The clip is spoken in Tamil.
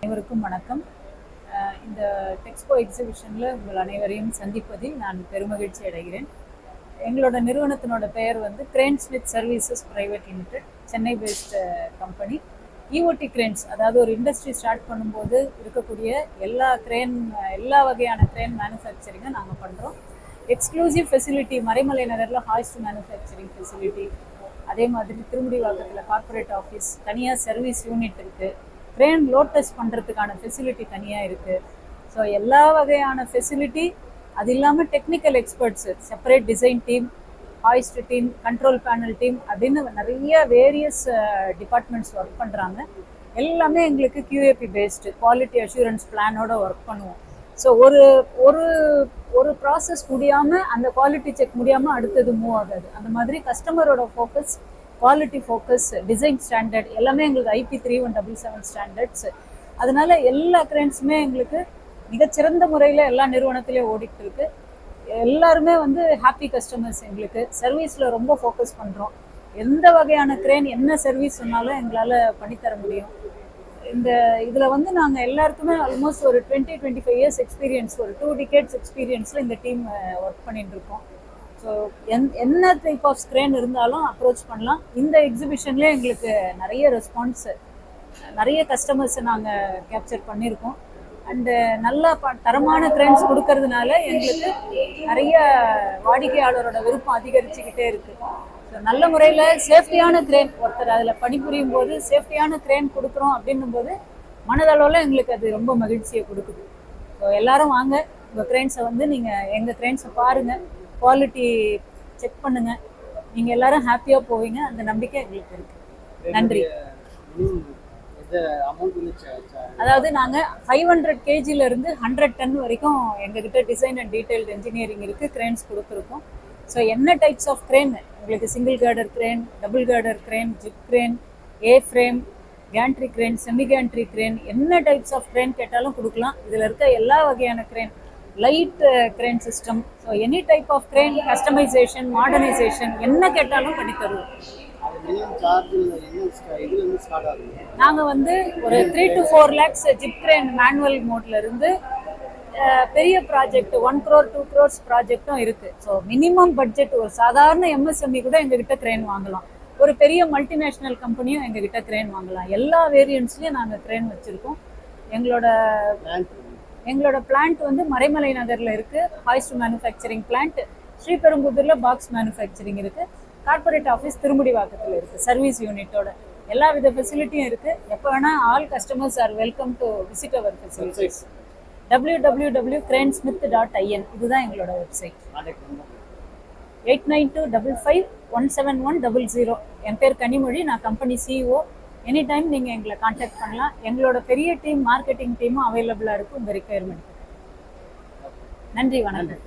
அனைவருக்கும் வணக்கம். இந்த டெக்ஸ்போ எக்ஸிபிஷனில் உங்கள் அனைவரையும் சந்திப்பதில் நான் பெருமகிழ்ச்சி அடைகிறேன். எங்களோட நிறுவனத்தினோட பெயர் வந்து crane smith services private limited, Chennai based company. EOT cranes, அதாவது ஒரு இண்டஸ்ட்ரி ஸ்டார்ட் பண்ணும்போது இருக்கக்கூடிய எல்லா வகையான கிரேன் மேனுஃபேக்சரிங்கை நாங்கள் பண்ணுறோம். எக்ஸ்க்ளூசிவ் ஃபெசிலிட்டி மறைமலை நகரில் ஹாய்ஸ்ட் மேனுஃபேக்சரிங் ஃபெசிலிட்டி, அதே மாதிரி திருமுடிவாக்கத்தில் கார்பரேட் ஆஃபீஸ், தனியாக சர்வீஸ் யூனிட் இருக்குது. கிரேன் லோட் டெஸ்ட் பண்ணுறதுக்கான ஃபெசிலிட்டி தனியாக இருக்குது. ஸோ எல்லா வகையான ஃபெசிலிட்டி, அது இல்லாமல் technical experts, separate design team, hoist team, control panel team அப்படின்னு நிறைய வேரியஸ் டிபார்ட்மெண்ட்ஸ் ஒர்க் பண்ணுறாங்க. எல்லாமே எங்களுக்கு QAP பேஸ்டு குவாலிட்டி அஷூரன்ஸ் பிளானோட ஒர்க் பண்ணுவோம். ஸோ ஒரு ஒரு ஒரு ப்ராசஸ் முடியாமல், அந்த குவாலிட்டி செக் முடியாமல் அடுத்தது மூவ் ஆகாது. அந்த மாதிரி கஸ்டமரோட focus, quality focus, design standard எல்லாமே எங்களுக்கு IP 3177 ஸ்டாண்டர்ட்ஸ். அதனால எல்லா கிரேன்ஸுமே எங்களுக்கு மிகச்சிறந்த முறையில் எல்லா நிறுவனத்திலையும் ஓடிட்டு இருக்கு. எல்லாருமே வந்து ஹாப்பி கஸ்டமர்ஸ். எங்களுக்கு சர்வீஸில் ரொம்ப ஃபோக்கஸ் பண்ணுறோம். எந்த வகையான கிரேன் என்ன சர்வீஸ் சொன்னாலும் எங்களால் பண்ணித்தர முடியும். இதில் வந்து நாங்கள் எல்லாருக்குமே ஆல்மோஸ்ட் ஒரு 20-25 இயர்ஸ் எக்ஸ்பீரியன்ஸ், ஒரு 2 டிகேட்ஸ் எக்ஸ்பீரியன்ஸில் இந்த டீம் ஒர்க் பண்ணிட்டு இருக்கோம். ஸோ என்ன டைப் ஆஃப் கிரேன் இருந்தாலும் அப்ரோச் பண்ணலாம். இந்த எக்ஸிபிஷன்லேயே எங்களுக்கு நிறைய ரெஸ்பான்ஸ், நிறைய கஸ்டமர்ஸை நாங்கள் கேப்சர் பண்ணியிருக்கோம். அண்டு நல்லா தரமான கிரேன்ஸ் கொடுக்கறதுனால எங்களுக்கு நிறைய வாடிக்கையாளரோட விருப்பம் அதிகரிச்சுக்கிட்டே இருக்குது. ஸோ நல்ல முறையில் சேஃப்டியான கிரேன், ஒருத்தர் அதில் பணிபுரியும் போது சேஃப்டியான கிரேன் கொடுக்குறோம் அப்படின்னும் போது மனதளவில் எங்களுக்கு அது ரொம்ப மகிழ்ச்சியை கொடுக்குது. ஸோ எல்லாரும் வாங்க, உங்கள் கிரேன்ஸை வந்து நீங்கள் எங்கள் கிரேன்ஸை பாருங்கள், குவாலிட்டி செக் பண்ணுங்க, நீங்க எல்லாரும் ஹாப்பியா போவீங்க. அந்த நம்பிக்கை எங்களுக்கு இருக்கு. நன்றி. அதாவது நாங்க 500 kgல இருந்து 100 டன் வரைக்கும் எங்ககிட்ட டிசைன் அண்ட் டீடைல்டு என்ஜினியரிங் இருக்கு, கிரேன்ஸ் கொடுத்துருக்கோம். ஸோ என்ன டைப்ஸ் ஆஃப் கிரேன் உங்களுக்கு, single girder crane, double girder crane, jib crane, A frame, gantry crane, semi gantry crane, என்ன டைப்ஸ் ஆஃப் கிரேன் கேட்டாலும் கொடுக்கலாம். இதில் இருக்க எல்லா வகையான கிரேன், light crane system, so any type of crane customization, modernization என்ன கேட்டாலும் பண்ணி தருவோம். நாங்கள் வந்து ஒரு 3 to 4 lakhs zip crane manual மோட்ல இருந்து பெரிய ப்ராஜெக்ட் 1 crore 2 crores ப்ராஜெக்டும் இருக்குது. ஸோ மினிமம் பட்ஜெட் ஒரு சாதாரண MSME கூட எங்ககிட்ட கிரேன் வாங்கலாம். ஒரு பெரிய மல்டிநேஷ்னல் கம்பெனியும் எங்ககிட்ட கிரேன் வாங்கலாம். எல்லா வேரியன்ட்ஸ்லையும் நாங்கள் கிரேன் வச்சுருக்கோம். எங்களோட பிளான்ட் வந்து மறைமலை நகரில் இருக்குது, ஹாய்ஸ்ட் மேனுஃபேக்சரிங் பிளான்ட். ஸ்ரீபெரும்புதூரில் பாக்ஸ் மேனுஃபேக்சரிங் இருக்குது. கார்பரேட் ஆஃபீஸ் திருமுடிவாக்கத்தில் இருக்குது, சர்வீஸ் யூனிட்டோட எல்லா வித ஃபெசிலிட்டியும் இருக்குது. எப்போ வேணால் all customers are welcome to visit our facilities. www.cranesmith.in இதுதான் எங்களோட வெப்சைட். 8925517100. என் பேர் கனிமொழி, நான் கம்பெனி CEO. எனி டைம் நீங்கள் எங்களை காண்டாக்ட் பண்ணலாம். எங்களோட பெரிய டீம், மார்க்கெட்டிங் டீமும் அவைலபிளாக இருக்கும் உங்கள் ரிக்குயர்மெண்ட். நன்றி, வணக்கம்.